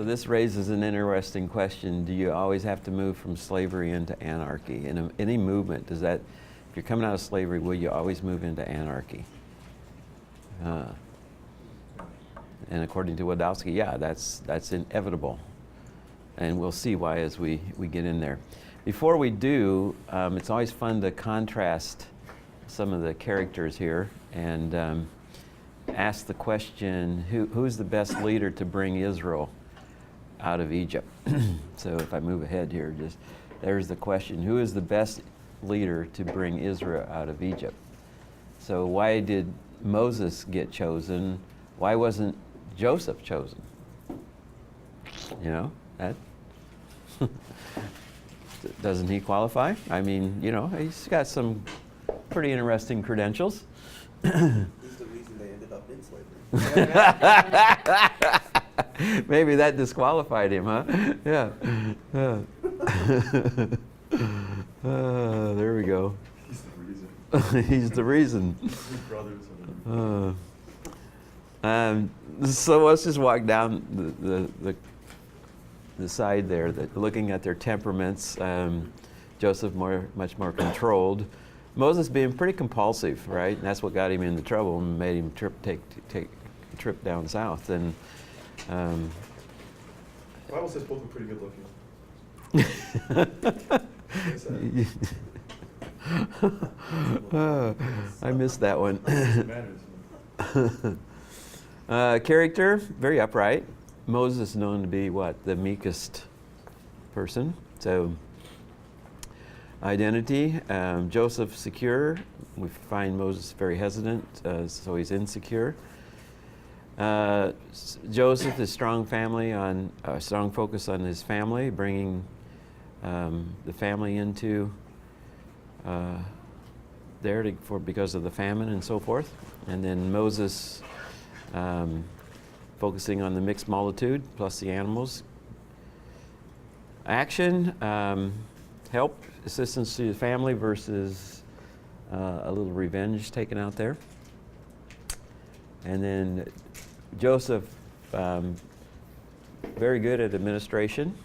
this raises an interesting question. Do you always have to move from slavery into anarchy? In any movement, does that, if you're coming out of slavery, will you always move into anarchy? And according to Wadowski, yeah, that's inevitable. And we'll see why as we get in there. Before we do, it's always fun to contrast some of the characters here and ask the question, who's the best leader to bring Israel out of Egypt? So if I move ahead here, there's the question, who is the best leader to bring Israel out of Egypt? So why did Moses get chosen? Why wasn't Joseph chosen? You know, that doesn't he qualify? I mean, you know, he's got some pretty interesting credentials. He's the reason they ended up in slavery. Maybe that disqualified him, huh? Yeah. There we go. He's the reason. He's the reason. His brothers and So let's just walk down the side there, looking at their temperaments. Joseph much more controlled. Moses being pretty compulsive, right? And that's what got him into trouble and made him take a trip down south. And the Bible says both are pretty good looking. I missed that one. Character, very upright. Moses known to be what? The meekest person. So identity, Joseph secure. We find Moses very hesitant, so he's insecure. Joseph is strong focus on his family, bringing the family into there because of the famine and so forth. And then Moses focusing on the mixed multitude plus the animals. Action, help, assistance to the family versus a little revenge taken out there. And then Joseph, very good at administration,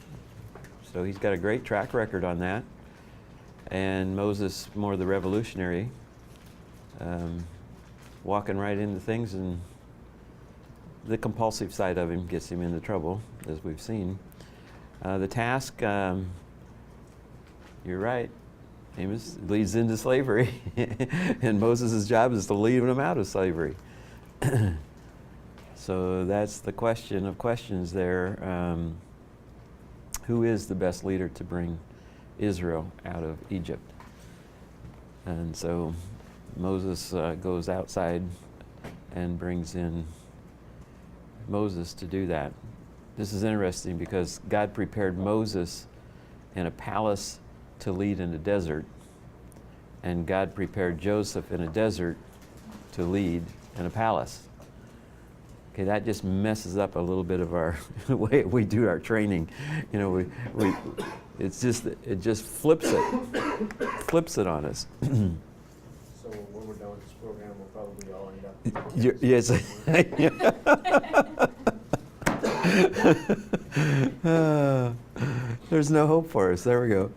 so he's got a great track record on that. And Moses, more the revolutionary, walking right into things, and the compulsive side of him gets him into trouble, as we've seen. The task, you're right, Amos, leads into slavery, and Moses' job is to lead them out of slavery. So that's the question of questions there. Who is the best leader to bring Israel out of Egypt? And so Moses goes outside and brings in Moses to do that. This is interesting because God prepared Moses in a palace to lead in the desert, and God prepared Joseph in a desert to lead in a palace. Okay, that just messes up a little bit of our way we do our training. You know, it just flips it on us. So when we're done with this program, we'll probably all end up. Yes. There's no hope for us. There we go.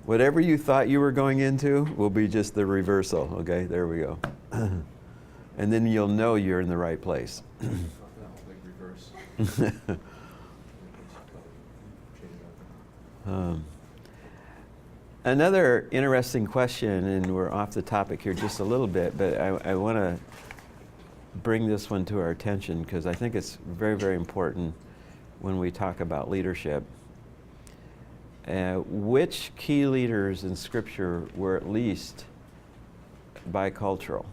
Whatever you thought you were going into will be just the reversal. Okay, there we go. And then you'll know you're in the right place. Another interesting question, and we're off the topic here just a little bit, but I want to bring this one to our attention because I think it's very, very important when we talk about leadership. Which key leaders in Scripture were at least bicultural,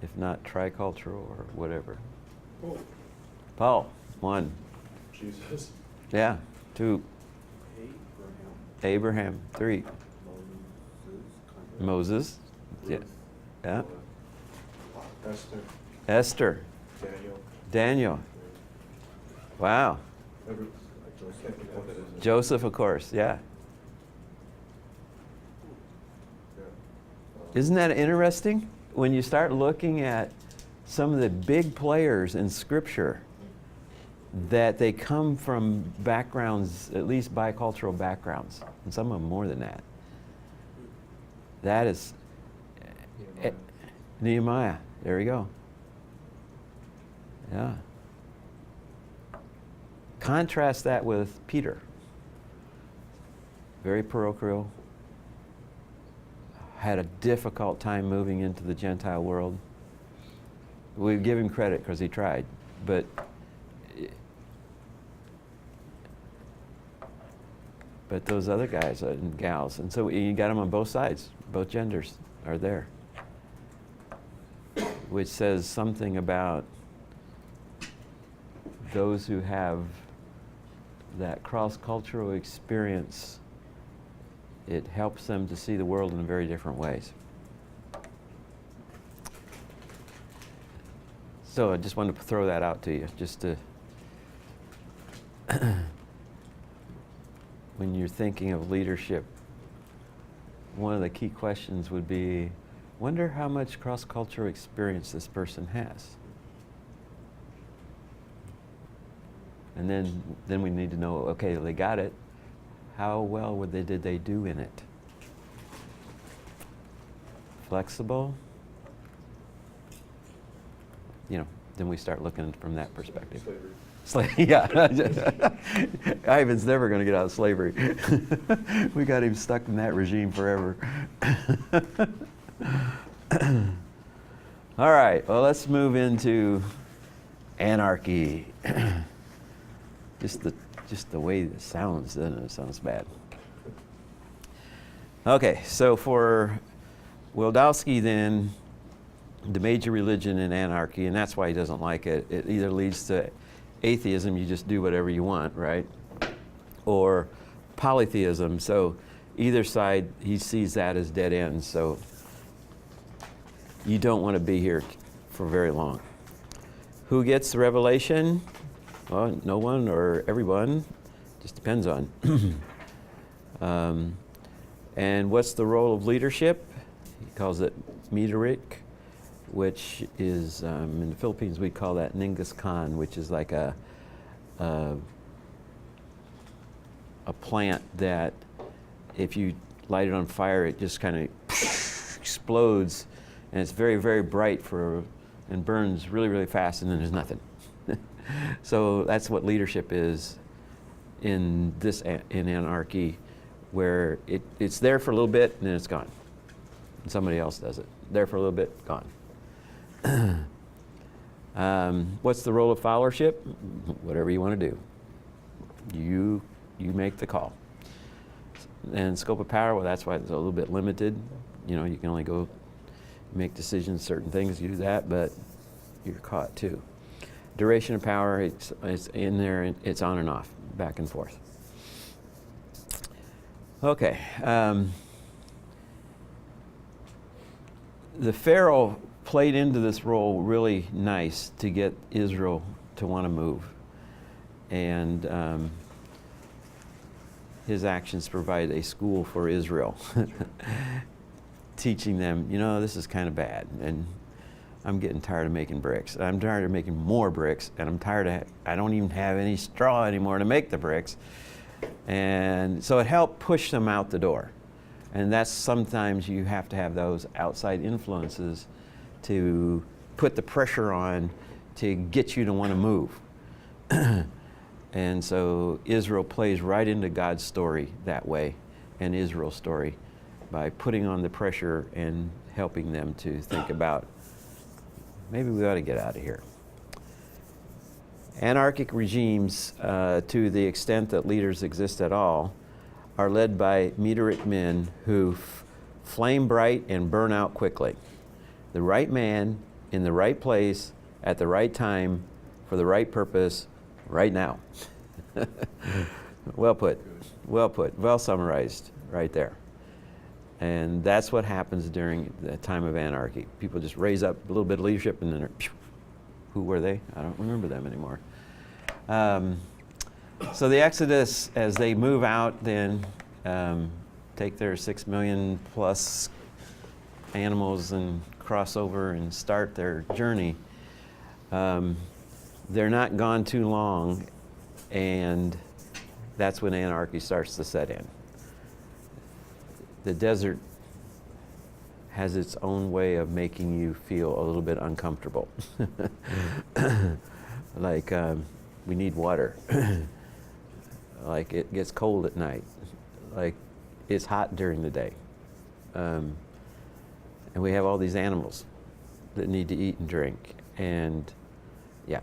if not tricultural or whatever? Paul, 1. Jesus. Yeah, 2. Abraham, 3. Moses. Yeah. Yeah. Esther. Daniel. Wow. Joseph, of course, yeah. Isn't that interesting? when you start looking at some of the big players in Scripture, that they come from backgrounds, at least bicultural backgrounds, and some of them more than that. That is Nehemiah. There you go. Yeah. Contrast that with Peter. Very parochial. Had a difficult time moving into the Gentile world. We give him credit because he tried, but those other guys and gals, and so you got them on both sides. Both genders are there, which says something about those who have that cross-cultural experience. It helps them to see the world in very different ways. So I just wanted to throw that out to you, just to when you're thinking of leadership, one of the key questions would be, wonder how much cross-cultural experience this person has. And then we need to know, okay, they got it. How well did they do in it? Flexible? You know, then we start looking from that perspective. Yeah. Ivan's never going to get out of slavery. We got him stuck in that regime forever. All right, well, let's move into anarchy. Just the way it sounds, doesn't it? It sounds bad. Okay, so for Wildowski then, the major religion in anarchy, and that's why he doesn't like it, it either leads to atheism, you just do whatever you want, right? Or polytheism, so either side, he sees that as dead ends, so you don't want to be here for very long. Who gets the revelation? Well, no one or everyone, just depends on. And what's the role of leadership? He calls it Midrik, which is, in the Philippines we call that Ningas Khan, which is like a plant that if you light it on fire, it just kind of explodes, and it's very, very bright and burns really, really fast, and then there's nothing. So that's what leadership is in anarchy, where it's there for a little bit and then it's gone. And somebody else does it. There for a little bit, gone. What's the role of followership? Whatever you want to do. You make the call. And scope of power, well, that's why it's a little bit limited. You know, you can only go make decisions, certain things, you do that, but you're caught too. Duration of power, it's in there, it's on and off, back and forth. Okay. The Pharaoh played into this role really nice to get Israel to want to move. And his actions provide a school for Israel, teaching them, you know, this is kind of bad. And I'm getting tired of making bricks. I'm tired of making more bricks, and I'm tired I don't even have any straw anymore to make the bricks. And so it helped push them out the door. And that's sometimes you have to have those outside influences to put the pressure on to get you to want to move. And so Israel plays right into God's story that way, and Israel's story, by putting on the pressure and helping them to think about, maybe we ought to get out of here. Anarchic regimes, to the extent that leaders exist at all, are led by Midrik men who flame bright and burn out quickly. The right man in the right place at the right time for the right purpose right now. Well put, well summarized right there. And that's what happens during the time of anarchy. People just raise up a little bit of leadership and then they're, who were they? I don't remember them anymore. So the Exodus, as they move out, then take their 6 million plus animals and cross over and start their journey, they're not gone too long, and that's when anarchy starts to set in. The desert has its own way of making you feel a little bit uncomfortable. Like we need water. Like it gets cold at night. Like it's hot during the day. And we have all these animals that need to eat and drink. And yeah.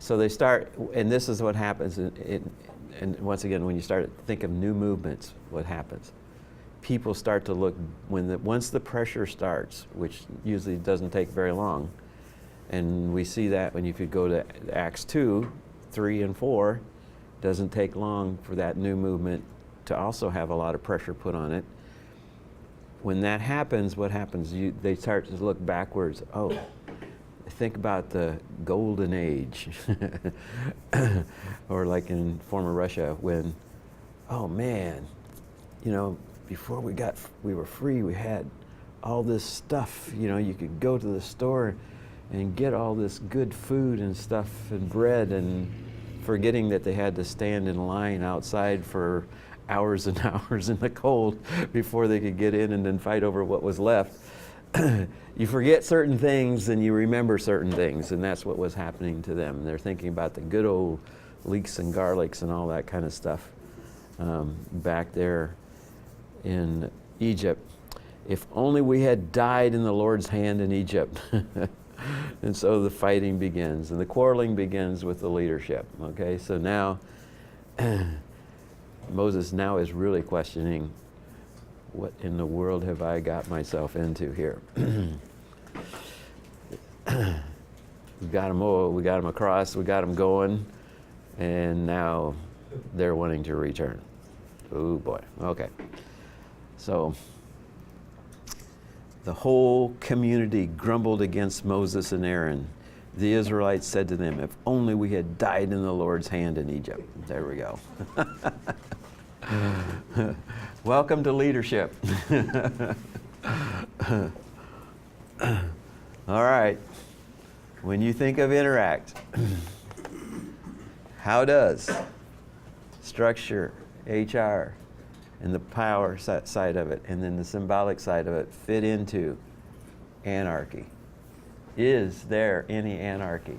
So they start, and this is what happens. And once again, when you start to think of new movements, what happens? People start to look, once the pressure starts, which usually doesn't take very long, and we see that when you could go to Acts 2, 3, and 4, doesn't take long for that new movement to also have a lot of pressure put on it. When that happens, what happens? They start to look backwards. Oh, think about the golden age. Or like in former Russia when, oh man, you know, before we were free, we had all this stuff, you know, you could go to the store and get all this good food and stuff and bread, and forgetting that they had to stand in line outside for hours and hours in the cold before they could get in and then fight over what was left. You forget certain things and you remember certain things, and that's what was happening to them. They're thinking about the good old leeks and garlics and all that kind of stuff back there in Egypt. If only we had died in the Lord's hand in Egypt. And so the fighting begins, and the quarreling begins with the leadership. Okay, so now Moses now is really questioning, what in the world have I got myself into here? We got them over, we got them across, we got them going, and now they're wanting to return. Oh boy, okay. So the whole community grumbled against Moses and Aaron. The Israelites said to them, if only we had died in the Lord's hand in Egypt. There we go. Welcome to leadership. All right. When you think of interact, how does structure, HR, and the power side of it, and then the symbolic side of it fit into anarchy? Is there any anarchy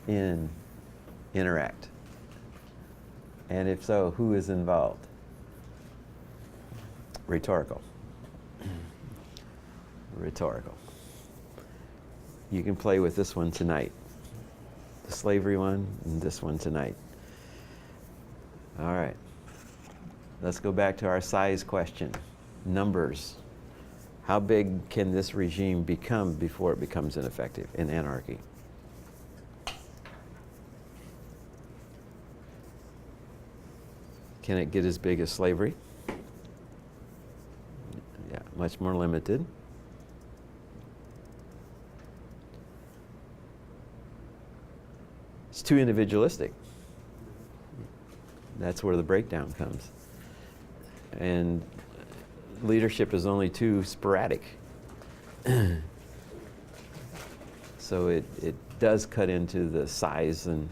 in interact? And if so, who is involved? Rhetorical. Rhetorical. You can play with this one tonight. The slavery one and this one tonight. All right. Let's go back to our size question. Numbers. How big can this regime become before it becomes ineffective in anarchy? Can it get as big as slavery? Yeah, much more limited. It's too individualistic. That's where the breakdown comes. And leadership is only too sporadic. So it does cut into the size and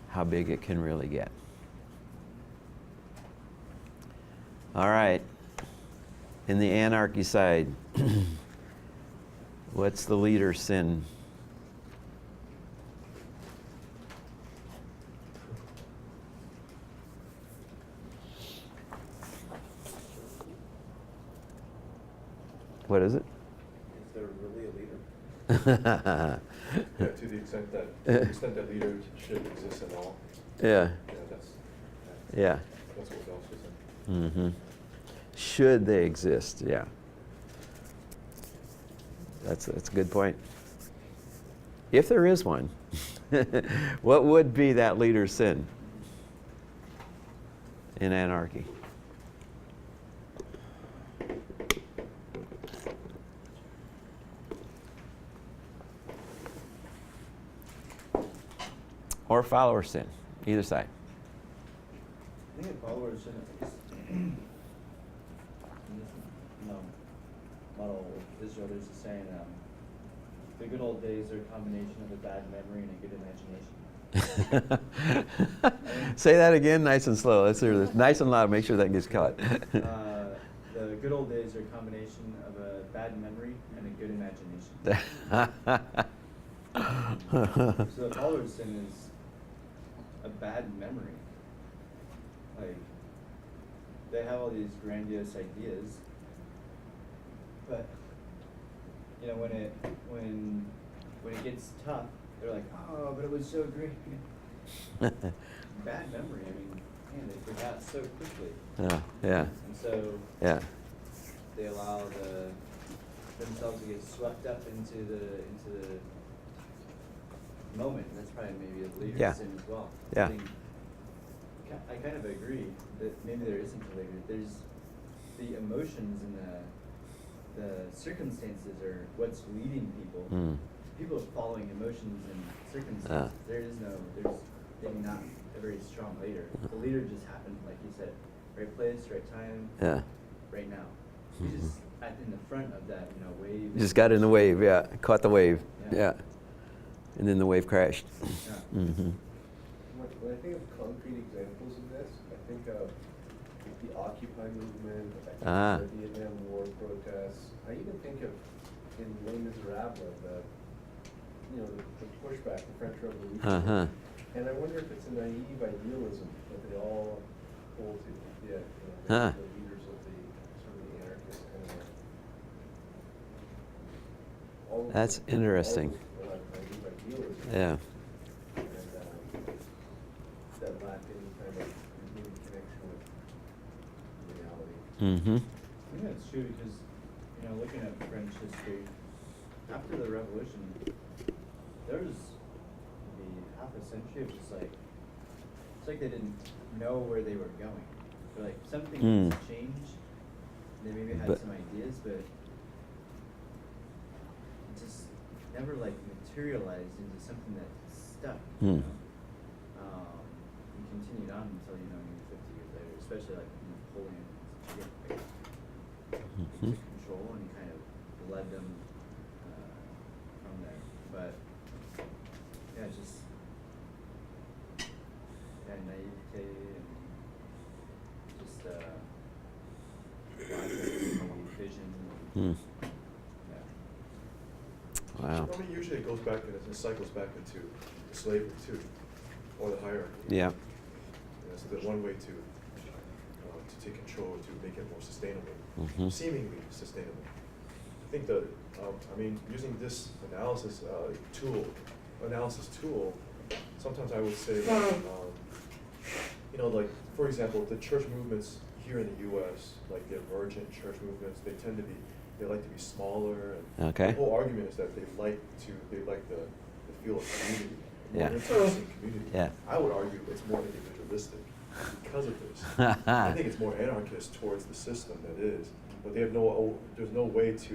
how big it can really get. All right. In the anarchy side, what's the leader's sin? What is it? Is there really a leader? Yeah, to the extent that leaders should exist at all. Yeah. Yeah, Yeah. that's what Bell was saying. Mm-hmm. Should they exist? Yeah. That's a good point. If there is one, what would be that leader's sin in anarchy? Or follower sin, either side. I think a follower shouldn't. No. model with Israel, there's a saying, the good old days are a combination of a bad memory and a good imagination. Say that again, nice and slow. Let's hear this. Nice and loud. Make sure that gets caught. The good old days are a combination of a bad memory and a good imagination. So the follower's sin is a bad memory. Like, they have all these grandiose ideas, but you know, when it gets tough, they're like, oh, but it was so great. Bad memory. I mean, man, they forgot so quickly. Yeah. And so Yeah. they allow themselves to get swept up into the moment. That's probably maybe a leader's Yeah. sin as well. Yeah. I kind of agree that maybe there isn't a leader. There's the emotions and the circumstances are what's leading people. Mm. People are following emotions and circumstances. There's maybe not a very strong leader. The leader just happened, like you said, right place, right time, Yeah. right now. He's just in the front of that, wave. Just got in the wave. Yeah. Caught the wave. Yeah. Yeah. And then the wave crashed. Yeah. Mm-hmm. When I think of concrete examples of this, I think of the Occupy movement, I think of the Vietnam War protests. I even think of, in Les Miserables, the pushback, the French Revolution. Uh-huh. And I wonder if it's a naive idealism that they all hold to. Yeah, Huh. the leaders of the sort of the anarchist kind of. All of That's the- interesting. all of the naive idealism. Yeah. And that lack any kind of human connection with reality. Mm-hmm. I think that's true because, looking at French history, after the revolution, there was maybe half a century of just like, it's like they didn't know where they were going. They're like, something needs to change. They maybe had But- some ideas, but it just never like materialized into something that stuck. Hmm. And continued on until, maybe 50 years later, especially like Napoleon. Mhm. Took control and he kind of led them from there. But yeah, just naivete and just lack of vision. Hmm. Yeah. Wow. I mean, usually it goes back and it cycles back into slavery too, or the hierarchy. Yeah. So the one way to take control, to make it more sustainable, Mhm. seemingly sustainable. I think using this analysis tool, sometimes I would say, like for example, the church movements here in the U.S., like the emergent church movements, they like to be smaller. And Okay. The whole argument is that they like the feel of community, more Yeah. intimacy in community. Yeah. I would argue it's more individualistic because of this. I think it's more anarchist towards the system that is, but there's no way to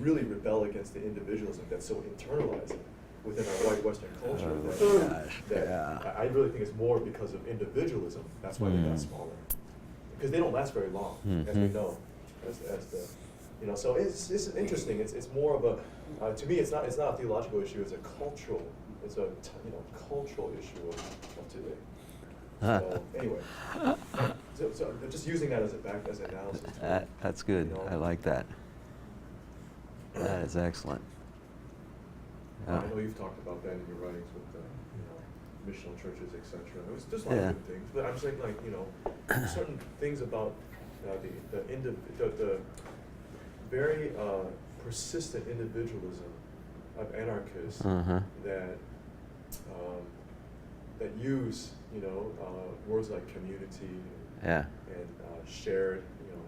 really rebel against the individualism that's so internalized within our white Western culture. Oh, gosh, that yeah. I really think it's more because of individualism. That's why they got Mm. smaller, because they don't last very long, as we Mhm. know. So it's interesting. It's more of a to me it's not a theological issue. It's a cultural cultural issue of today. So anyway, so just using that as analysis. That's good. You know. I like that. That is excellent. I know you've talked about that in your writings with missional churches, etc. There's a lot Yeah. of good things, but I'm saying certain things about the very persistent individualism of anarchists Uh-huh. that use words like community Yeah. and shared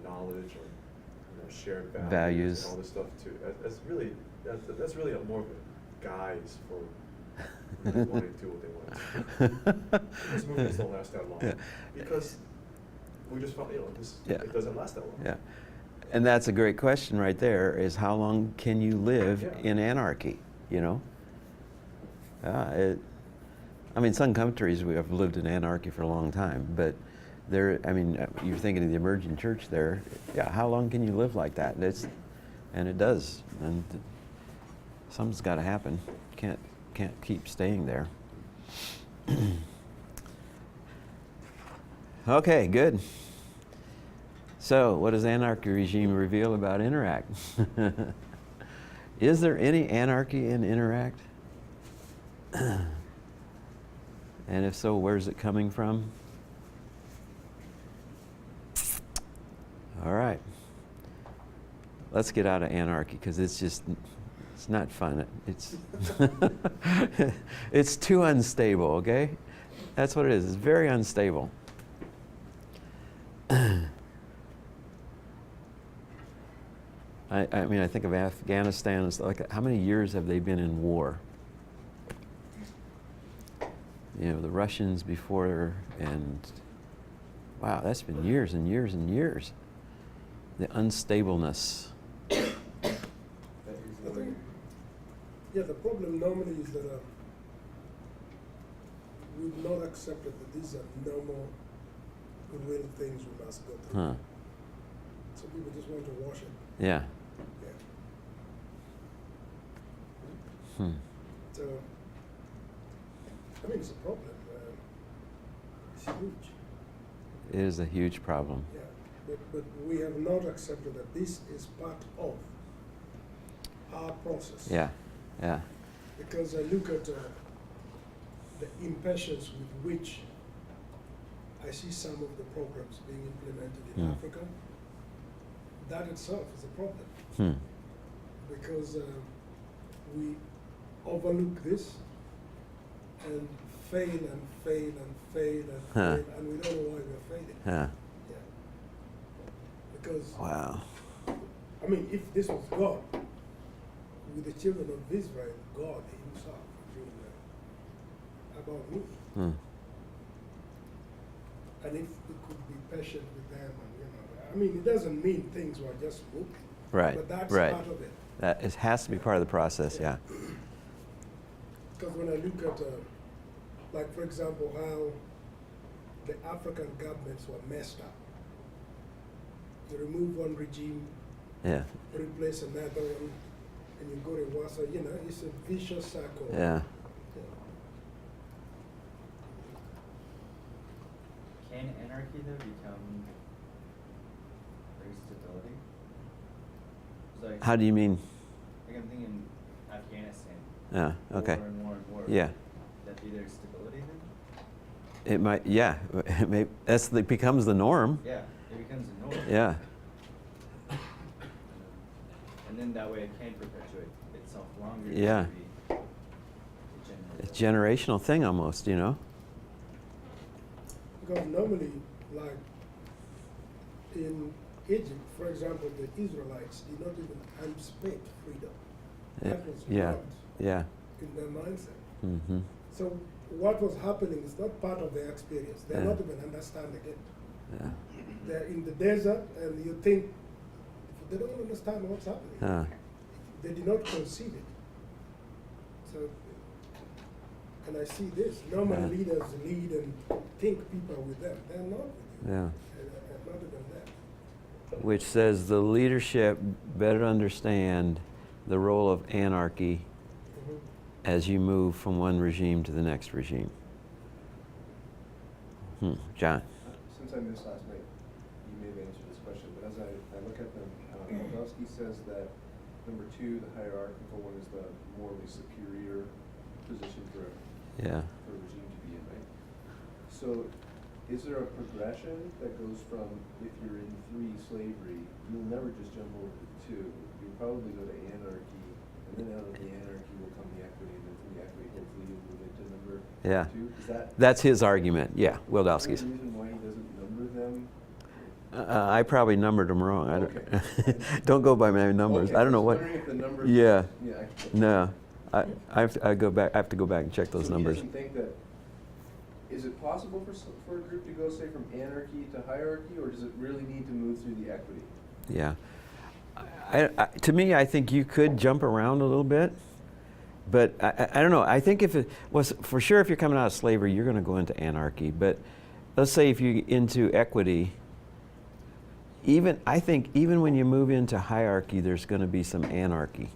knowledge or shared Values. and all this stuff too. That's really more of a guise for really wanting to do what they want to do. These movements don't last that long Yeah. because we just found Yeah. it doesn't last that long. Yeah. And that's a great question right there, is how long can you live Yeah. in anarchy, some countries we have lived in anarchy for a long time, but you're thinking of the emerging church there. Yeah, how long can you live like that? and it does. And something's got to happen. Can't keep staying there. Okay, good. So, what does anarchy regime reveal about Interact? Is there any anarchy in Interact? And if so, where's it coming from? All right. Let's get out of anarchy, because it's not fun. It's it's too unstable, okay? That's what it is. It's very unstable. I mean, I think of Afghanistan as like, how many years have they been in war? You know, the Russians before, and wow, that's been years and years and years. The unstableness. I think, yeah, the problem normally is that we've not accepted that these are normal, real things we must go through. Huh. So people just want to wash it. Yeah. Yeah. Hmm. So, I mean, it's a problem. It's huge. It is a huge problem. Yeah. But we have not accepted that this is part of our process. Yeah. Yeah. Because I look at the impatience with which I see some of the programs being implemented in Africa. That itself is a problem. Hmm. Because we overlook this and fail and fail and fail and Huh. fail, and we don't know why we're failing. Yeah. Yeah. Because, Wow. I mean, if this was God, with the children of Israel, God himself doing about me. Hmm. And if we could be patient with them, and I mean, it doesn't mean things were just smooth. Right. But that's Right. part of it. That it has to be part of the process. Yeah. Because when I look at, like for example, how the African governments were messed up. You remove one regime, Yeah. replace another one, and you go to worse. You know, it's a vicious circle. Yeah. Can anarchy though become like stability? It's like, How do you mean? like I'm thinking Afghanistan. Yeah. Okay. War and war and war. Yeah. That be their stability then? It might. Yeah. It may, it becomes the norm. Yeah, it becomes a norm. Yeah. And then that way it can perpetuate itself longer. Yeah. To be It's a generational thing almost. You know. Because normally, like in Egypt, for example, the Israelites did not even anticipate freedom. That was Yeah. not Yeah. in their mindset. Mm-hmm. So what was happening is not part of their experience. They're Yeah. not even understanding it. Yeah. They're in the desert, and you think they don't understand what's happening. Huh. They did not conceive it. So, and I see this. Normal Yeah. leaders lead and think people are with them. They're not with you. Yeah. And not even that. Which says the leadership better understand the role of anarchy Mhm. as you move from one regime to the next regime. John. Since I missed last night, you may have answered this question, but as I look at them, Waldowski says that number 2, the hierarchical one, is the morally superior position for Yeah. a regime to be in, right? So is there a progression that goes from, if you're in 3 slavery, you'll never just jump over to 2. You'll probably go to anarchy, and then out of the anarchy will come the equity, and then from the equity, hopefully you'll move into number Yeah. 2. Is that That's his argument. Yeah. is there Wildowski's. a reason why he doesn't number them? I probably numbered them wrong. I don't, Okay. don't go by my numbers. Okay, I don't know just what. wondering if the numbers. Yeah. Yeah. No. I have to go back. I have to go back and check those So numbers. he doesn't think that, is it possible for a group to go, say, from anarchy to hierarchy, or does it really need to move through the equity? Yeah. To me, I think you could jump around a little bit, but I don't know. I think if it was for sure, if you're coming out of slavery, you're going to go into anarchy. But let's say if you into equity, I think even when you move into hierarchy, there's going to be some anarchy.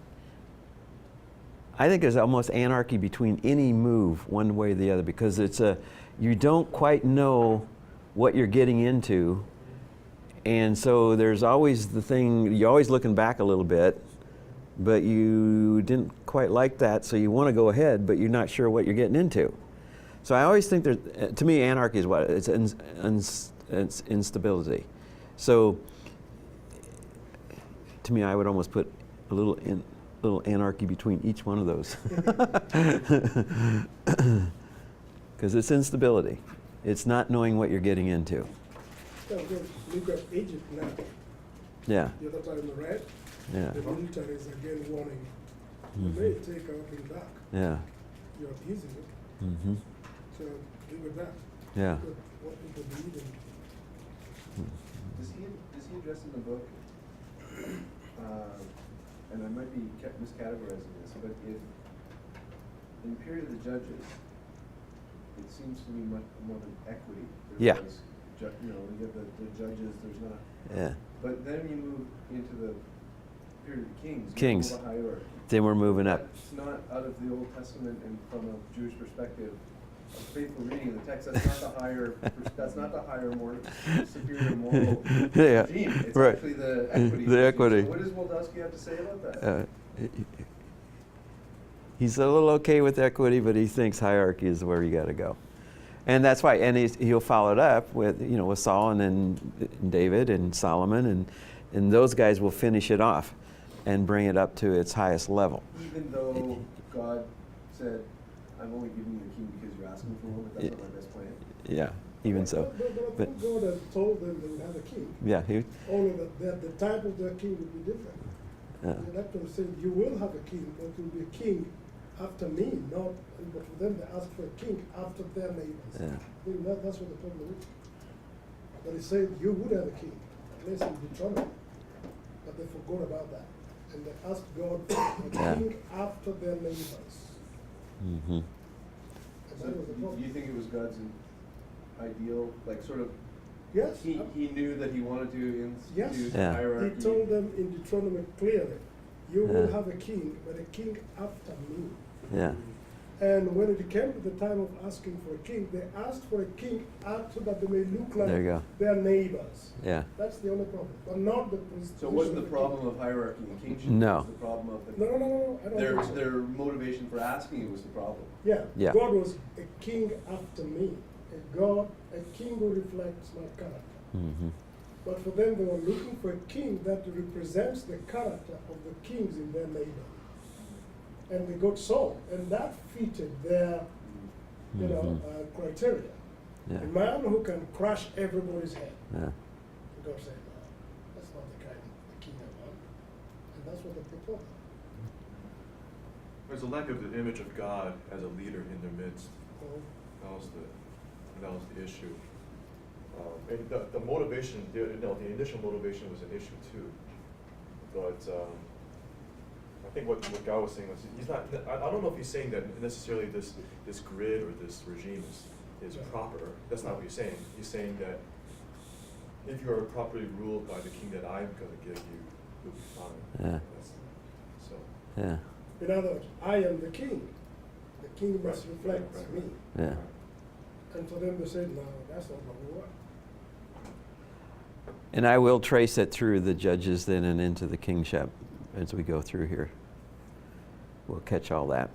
I think there's almost anarchy between any move, one way or the other, because you don't quite know what you're getting into, and so there's always the thing, you're always looking back a little bit, but you didn't quite like that, so you want to go ahead, but you're not sure what you're getting into. So I always think to me, anarchy is what? It's instability. So to me, I would almost put a little anarchy between each one of those. Because it's instability. It's not knowing what you're getting into. Yeah, look at Egypt now. Yeah. The other time, right? Yeah. The military is again warning. Mhm. They may take our king back. Yeah. You're abusing it. Mm-hmm. So deal with that. Yeah. Look at what people believe in. Does he address in the book, and I might be miscategorizing this, but if in the period of the judges, it seems to me much more of an equity. Yeah. Was, you know, you have the judges, there's not. Yeah. But then you move into the period of the kings. Kings. You have a hierarchy. Then we're moving up. That's not out of the Old Testament and from a Jewish perspective. A faithful reading of the text. That's not the higher. That's not the higher, more superior moral Yeah. regime. It's Right. actually the equity. The equity. So what does Wildowski have to say about that? He's a little okay with equity, but he thinks hierarchy is where you got to go, and that's why. And he'll follow it up with with Saul and then David and Solomon, and those guys will finish it off, and bring it up to its highest level. Even though God said, "I'm only giving you the king because you're asking for one, but that's not my best plan." Yeah, even so. But I think God had told them they would have a king. Yeah, Only that the type of their king would be different. And that was saying, you will have a king, but it will be a king after me, not. But for them, they asked for a king after their neighbors. Yeah. I think that's what the problem is. But he said you would have a king, at least in Deuteronomy. But they forgot about that, and they asked God for a Yeah. king after their neighbors. Mm-hmm. And So that was the do problem. you think it was God's ideal, like sort of? Yes. He knew that he wanted to Yes. institute Yeah. hierarchy. He told them in Deuteronomy clearly, you will Yeah. have a king, but a king after me. Yeah. And when it came to the time of asking for a king, they asked for a king after that they may look like There you go. their neighbors. Yeah. That's the only problem, but not the position. So it wasn't the of problem king. of hierarchy and kingship. No. It was the problem of the. No, I don't think so. Their motivation for asking it was the problem. Yeah. Yeah. God was a king after me. A king who reflects my character. Mm-hmm. But for them, they were looking for a king that represents the character of the kings in their neighbor. And they got Saul, and that fitted their, criteria. Yeah. A man who can crush everybody's head. Yeah. God said, no, that's not the kind of king I want. And that's what they proposed. There's a lack of the image of God as a leader in their midst. So, That was the issue. And the motivation, the initial motivation was an issue too. But I think what God was saying was, he's not. I don't know if he's saying that necessarily this grid or this regime is proper. That's not what he's saying. He's saying that if you are properly ruled by the king that I'm going to give you, you'll be fine. Yeah. So. Yeah. in other words, I am the king. The king must reflect Right. me. Yeah. And for them to say, no, that's not what we want. And I will trace it through the judges then and into the kingship as we go through here. We'll catch all that.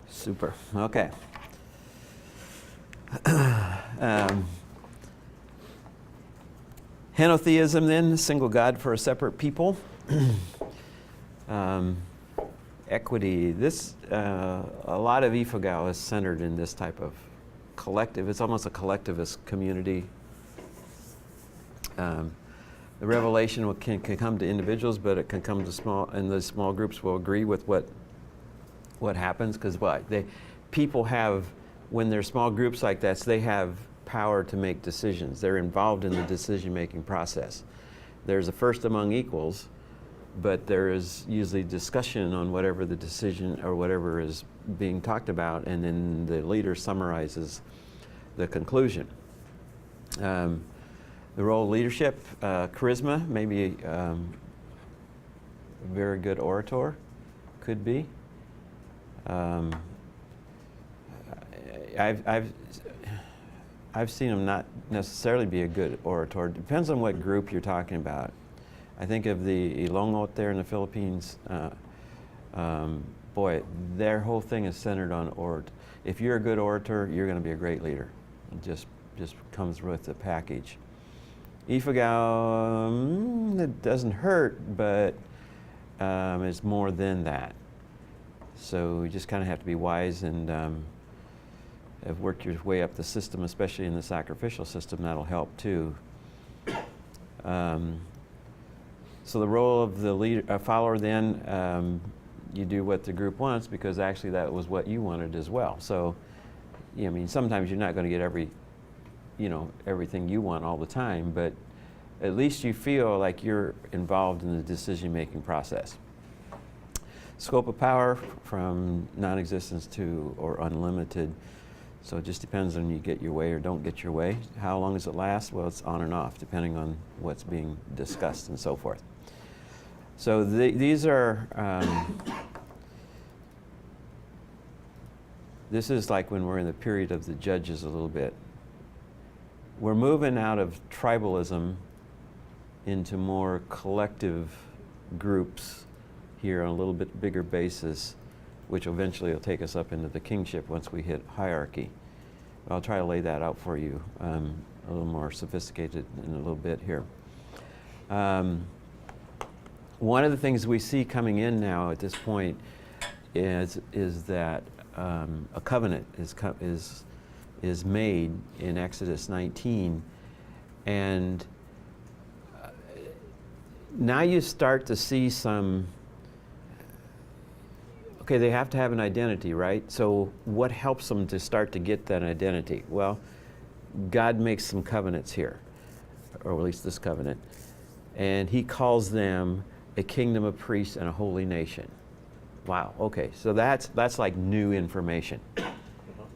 Super. Okay. Henotheism then, single God for a separate people. Equity. This, a lot of Ifugao is centered in this type of collective. It's almost a collectivist community. The revelation can come to individuals, but it can come to small, and the small groups will agree with what happens, because people have, when they're small groups like that, they have power to make decisions. They're involved in the decision-making process. There's a first among equals, but there is usually discussion on whatever the decision or whatever is being talked about, and then the leader summarizes the conclusion. The role of leadership, charisma, maybe a very good orator, could be. I've seen him not necessarily be a good orator. Depends on what group you're talking about. I think of the Ilonggo there in the Philippines. Boy, their whole thing is centered on if you're a good orator, you're going to be a great leader. It just comes with the package. Ifugao, it doesn't hurt, but it's more than that. So you just kind of have to be wise and have worked your way up the system, especially in the sacrificial system. That'll help too. So the role of the leader, follower, then you do what the group wants because actually that was what you wanted as well. So, I mean, sometimes you're not going to get everything you want all the time, but at least you feel like you're involved in the decision-making process. Scope of power from non-existence to or unlimited. So it just depends on you get your way or don't get your way. How long does it last? Well, it's on and off, depending on what's being discussed and so forth. So these are, this is like when we're in the period of the judges a little bit. We're moving out of tribalism into more collective groups here on a little bit bigger basis, which eventually will take us up into the kingship once we hit hierarchy. I'll try to lay that out for you a little more sophisticated in a little bit here. One of the things we see coming in now at this point is that a covenant is made in Exodus 19, and now you start to see some. Okay, they have to have an identity, right? So what helps them to start to get that identity? Well, God makes some covenants here, or at least this covenant, and He calls them a kingdom of priests and a holy nation. Wow, okay, so that's like new information.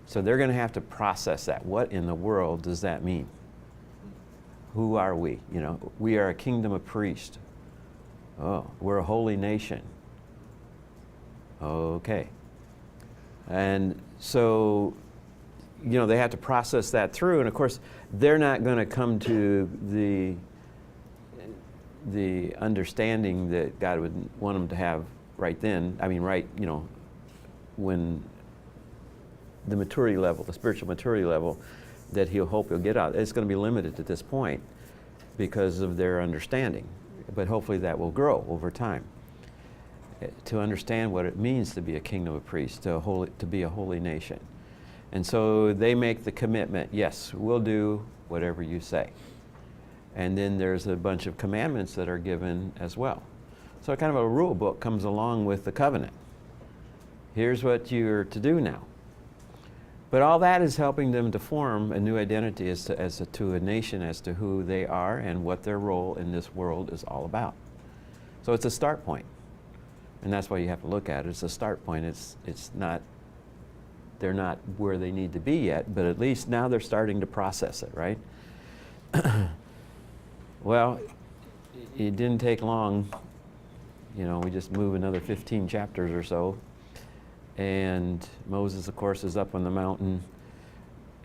So they're going to have to process that. What in the world does that mean? Who are we? You know, we are a kingdom of priests. Oh, we're a holy nation. Okay. And so, you know, they have to process that through. And of course, they're not going to come to the understanding that God would want them to have right then. I mean, right, you know, when the maturity level, the spiritual maturity level that he'll get out. It's going to be limited at this point because of their understanding. But hopefully that will grow over time. To understand what it means to be a kingdom of priests, to be a holy nation. And so they make the commitment, yes, we'll do whatever you say. And then there's a bunch of commandments that are given as well. So kind of a rule book comes along with the covenant. Here's what you're to do now. But all that is helping them to form a new identity to a nation as to who they are and what their role in this world is all about. So it's a start point. And that's why you have to look at it. It's a start point. It's not, they're not where they need to be yet, but at least now they're starting to process it, right? Well, it didn't take long. You know, we just move another 15 chapters or so. And Moses, of course, is up on the mountain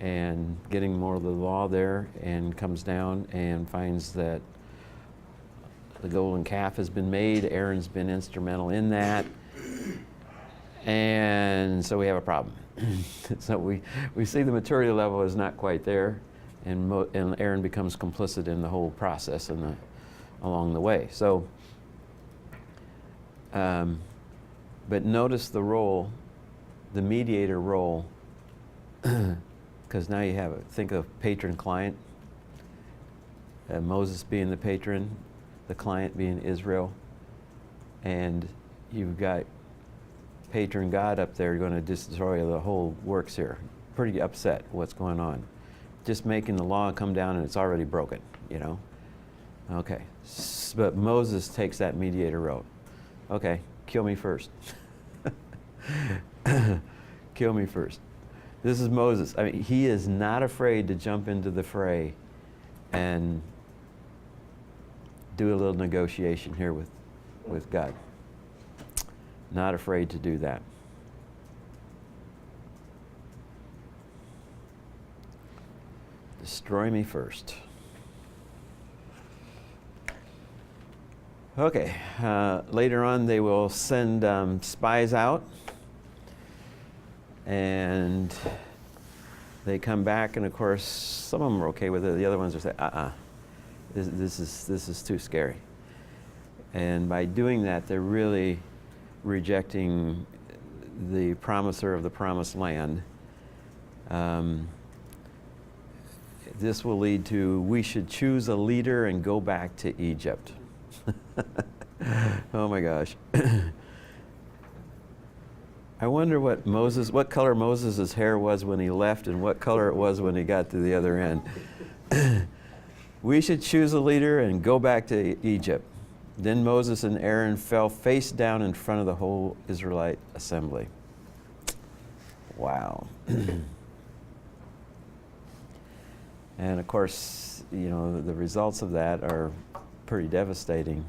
and getting more of the law there, and comes down and finds that the golden calf has been made. Aaron's been instrumental in that. And so we have a problem. So we see the maturity level is not quite there, and Aaron becomes complicit in the whole process along the way. So, but notice the role, the mediator role, because now you have think of patron-client, Moses being the patron, the client being Israel, and you've got patron God up there going to destroy the whole works here. Pretty upset what's going on. Just making the law come down and it's already broken, you know. Okay, but Moses takes that mediator role. Okay, kill me first. Kill me first. This is Moses. I mean, he is not afraid to jump into the fray and do a little negotiation here with God. Not afraid to do that. Destroy me first. Okay, later on they will send spies out, and they come back, and of course some of them are okay with it. The other ones are saying, this is too scary. And by doing that, they're really rejecting the promiser of the promised land. This will lead to, we should choose a leader and go back to Egypt. Oh my gosh. I wonder what color Moses' hair was when he left and what color it was when he got to the other end. We should choose a leader and go back to Egypt. Then Moses and Aaron fell face down in front of the whole Israelite assembly. Wow. And of course, you know, the results of that are pretty devastating.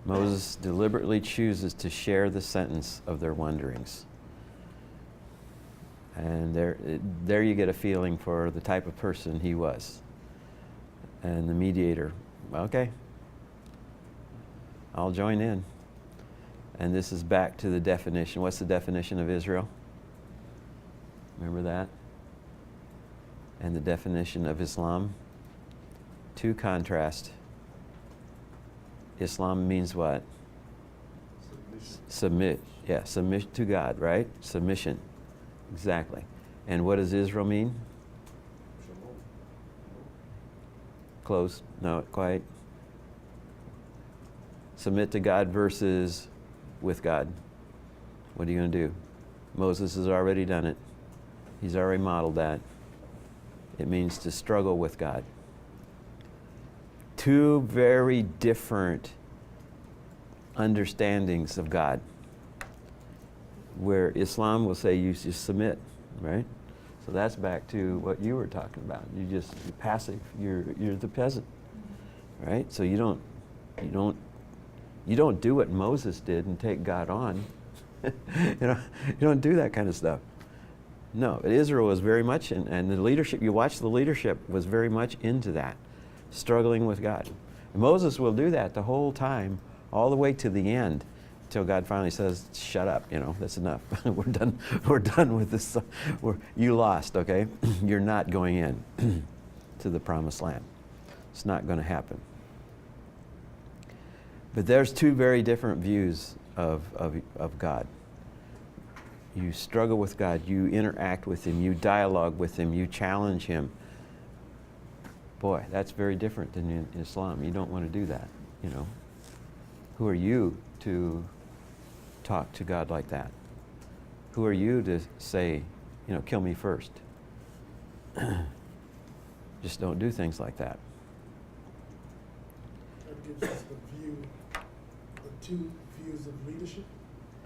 Moses deliberately chooses to share the sentence of their wanderings. And there you get a feeling for the type of person he was. And the mediator, okay, I'll join in. And this is back to the definition. What's the definition of Israel? Remember that? And the definition of Islam? To contrast, Islam means what? Submit. Yeah, submit to God, right? Submission. Exactly. And what does Israel mean? Close. No, quite. Submit to God versus with God. What are you going to do? Moses has already done it. He's already modeled that. It means to struggle with God. Two very different understandings of God. Where Islam will say you just submit, right? So that's back to what you were talking about. You're passive. You're the peasant, right? So you don't do what Moses did and take God on. You don't do that kind of stuff. No, but Israel was very much, and the leadership, you watch the leadership, was very much into that, struggling with God. And Moses will do that the whole time, all the way to the end, until God finally says, shut up, that's enough. We're done with this. You lost, okay? You're not going in to the promised land. It's not going to happen. But there's two very different views of God. You struggle with God, you interact with Him, you dialogue with Him, you challenge Him. Boy, that's very different than in Islam. You don't want to do that, Who are you to talk to God like that? Who are you to say, kill me first? Just don't do things like that. That gives us the two views of leadership.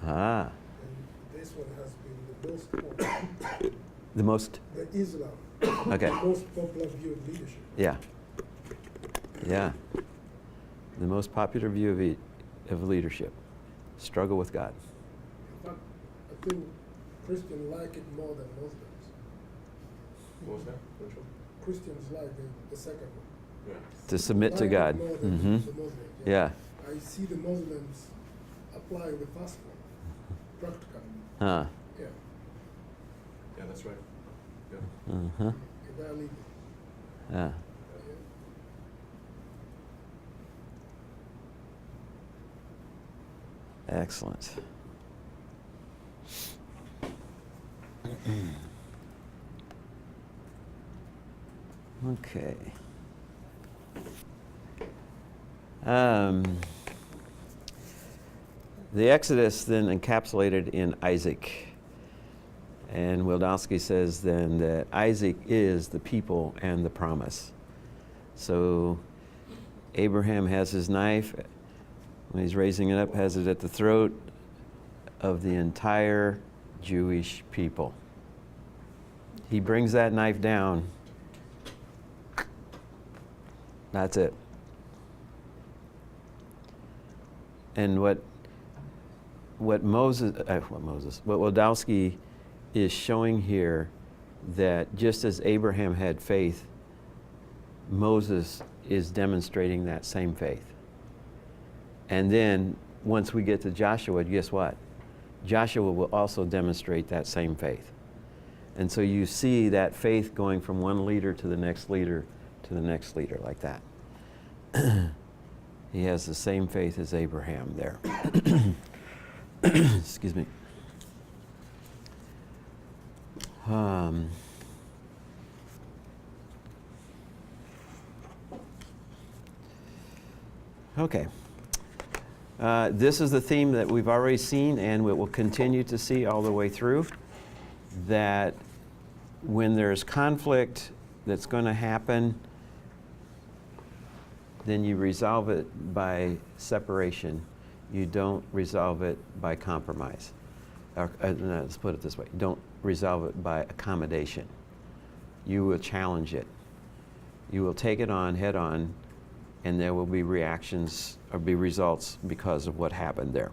Ah. And this one has been the most popular. The most? The Islam. Okay. The most popular view of leadership. Yeah. Yeah. The most popular view of leadership. Struggle with God. In fact, I think Christians like it more than Muslims. What was that? Which one? Christians like the second one. Yeah. To submit to Like God. it more than Mm-hmm. the Muslims. Yeah. I see the Muslims apply the first one, practically. Huh. Yeah. Yeah, that's right. Yeah. Uh-huh. They're legal. Yeah. Excellent. Okay. The Exodus then encapsulated in Isaac. And Wildowski says then that Isaac is the people and the promise. So Abraham has his knife. When he's raising it up, has it at the throat of the entire Jewish people. He brings that knife down, That's it. And what Wodowski is showing here, that just as Abraham had faith, Moses is demonstrating that same faith. And then once we get to Joshua, guess what? Joshua will also demonstrate that same faith. And so you see that faith going from one leader to the next leader to the next leader like that. He has the same faith as Abraham there. Excuse me. Okay. This is the theme that we've already seen and we will continue to see all the way through, that when there's conflict that's going to happen, then you resolve it by separation. You don't resolve it by compromise. Or, no, let's put it this way. Don't resolve it by accommodation. You will challenge it. You will take it on head on, and there will be reactions or be results because of what happened there.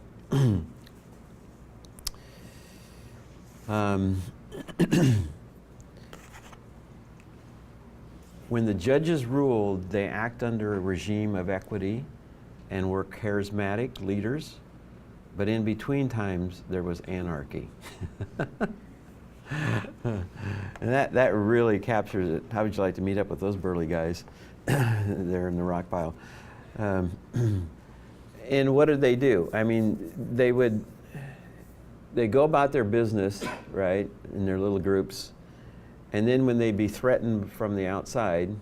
When the judges ruled, they act under a regime of equity and were charismatic leaders, but in between times there was anarchy. And that really captures it. How would you like to meet up with those burly guys? They're in the rock pile. And what did they do? I mean, they go about their business, right, in their little groups. And then when they'd be threatened from the outside,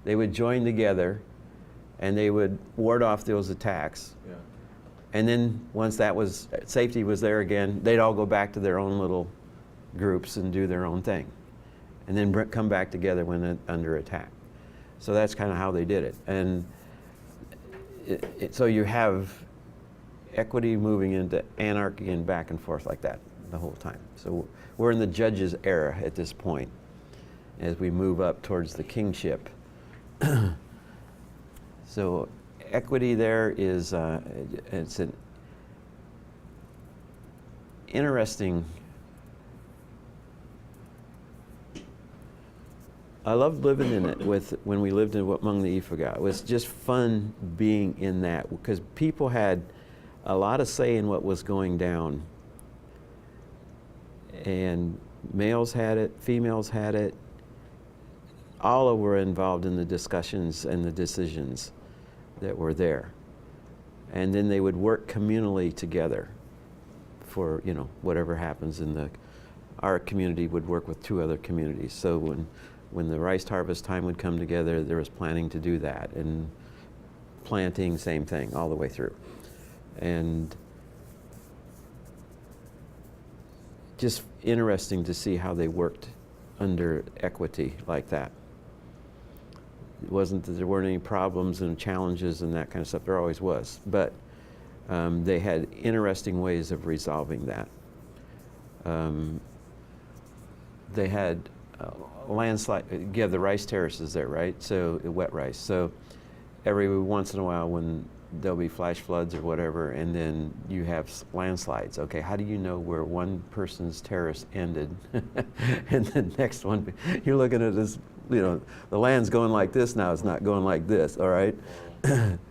they would join together and they would ward off those attacks. Yeah. And then once safety was there again, they'd all go back to their own little groups and do their own thing. And then come back together when they're under attack. So that's kind of how they did it. And so you have equity moving into anarchy and back and forth like that the whole time. So we're in the judges' era at this point as we move up towards the kingship. So equity there is, it's an interesting, I loved living in it when we lived among the Ifaga. It was just fun being in that because people had a lot of say in what was going down. And males had it, females had it. All were involved in the discussions and the decisions that were there. And then they would work communally together for, whatever happens our community would work with 2 other communities. So when the rice harvest time would come together, there was planning to do that, and planting, same thing, all the way through. And just interesting to see how they worked under equity like that. It wasn't that there weren't any problems and challenges and that kind of stuff. There always was. But they had interesting ways of resolving that. They had landslide. You have the rice terraces there, right? So wet rice. So every once in a while when there'll be flash floods or whatever, and then you have landslides. Okay, how do you know where one person's terrace ended and the next one? You're looking at this, the land's going like this now, it's not going like this, all right?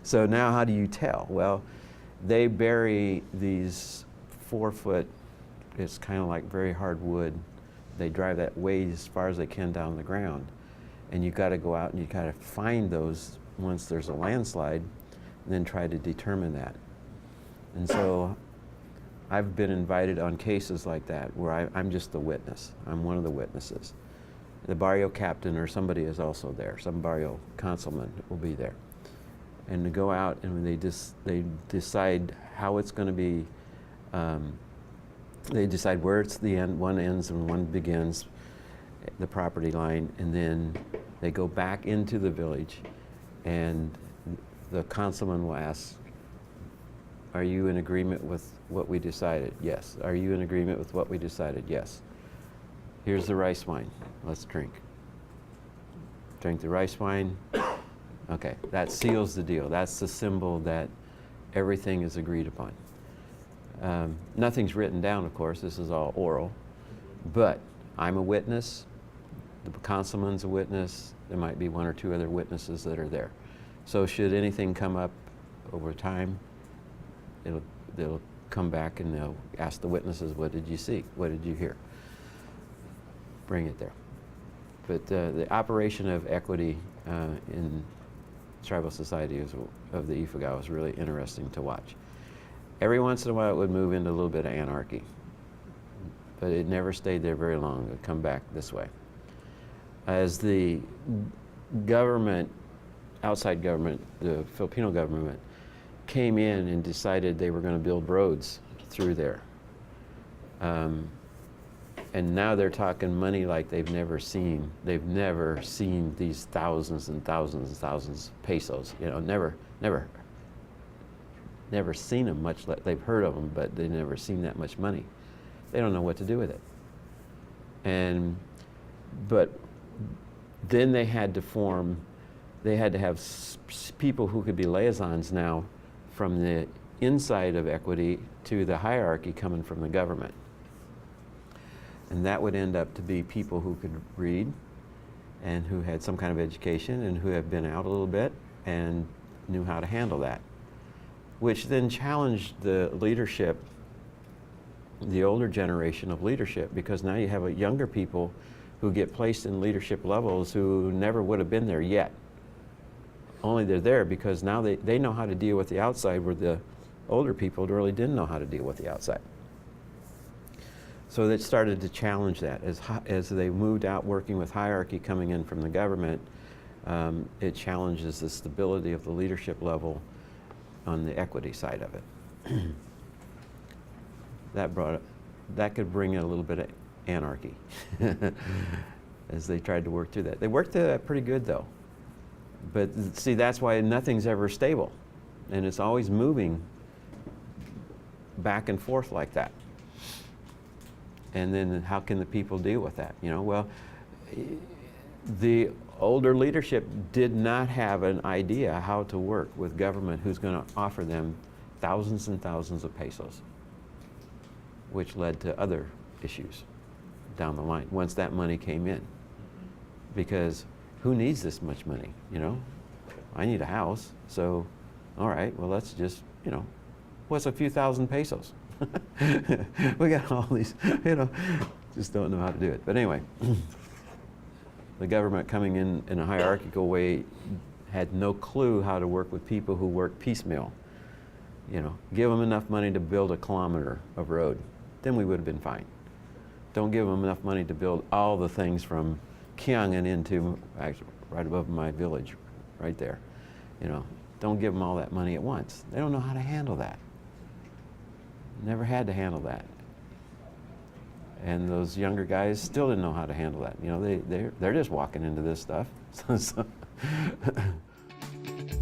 So now how do you tell? Well, they bury these 4-foot, it's kind of like very hard wood. They drive that way as far as they can down the ground. And you got to go out and you got to find those once there's a landslide, and then try to determine that. And so I've been invited on cases like that where I'm just the witness. I'm one of the witnesses. The barrio captain or somebody is also there. Some barrio councilman will be there. And to go out and they decide how it's going to be, they decide where it's the end, one ends and one begins, the property line, and then they go back into the village and the councilman will ask, are you in agreement with what we decided? Yes. Are you in agreement with what we decided? Yes. Here's the rice wine. Let's drink. Drink the rice wine, Okay, that seals the deal. That's the symbol that everything is agreed upon. Nothing's written down, of course. This is all oral. But I'm a witness. The consulman's a witness. There might be one or two other witnesses that are there. So should anything come up over time, they'll come back and they'll ask the witnesses, what did you see? What did you hear? Bring it there. But the operation of equity in tribal society of the Ifugao was really interesting to watch. Every once in a while it would move into a little bit of anarchy, but it never stayed there very long. It would come back this way. As the government, outside government, the Filipino government, came in and decided they were going to build roads through there. And now they're talking money like they've never seen. They've never seen these thousands and thousands and thousands of pesos. You know, never seen them much. They've heard of them, but they've never seen that much money. They don't know what to do with it. But then they had to have people who could be liaisons now from the inside of equity to the hierarchy coming from the government. And that would end up to be people who could read and who had some kind of education and who had been out a little bit and knew how to handle that, which then challenged the leadership, the older generation of leadership, because now you have younger people who get placed in leadership levels who never would have been there yet. Only they're there because now they know how to deal with the outside, where the older people really didn't know how to deal with the outside. So that started to challenge that. As they moved out working with hierarchy coming in from the government, it challenges the stability of the leadership level on the equity side of it. That could bring in a little bit of anarchy as they tried to work through that. They worked through that pretty good though. But see, that's why nothing's ever stable. And it's always moving back and forth like that. And then how can the people deal with that? You know, well, the older leadership did not have an idea how to work with government who's going to offer them thousands and thousands of pesos, which led to other issues down the line once that money came in. Because who needs this much money, you know? I need a house, so, all right, well, let's just, you know, what's a few thousand pesos? We got all these, you know, just don't know how to do it. But anyway, the government coming in a hierarchical way had no clue how to work with people who work piecemeal. You know, give them enough money to build a kilometer of road, then we would have been fine. Don't give them enough money to build all the things from Kiangan into, actually, right above my village, right there. You know, don't give them all that money at once. They don't know how to handle that. Never had to handle that. And those younger guys still didn't know how to handle that. You know, they're just walking into this stuff.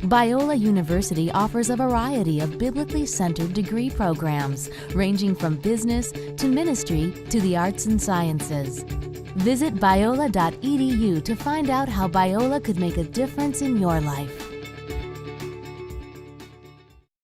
Biola University offers a variety of biblically centered degree programs, ranging from business to ministry to the arts and sciences. Visit biola.edu to find out how Biola could make a difference in your life.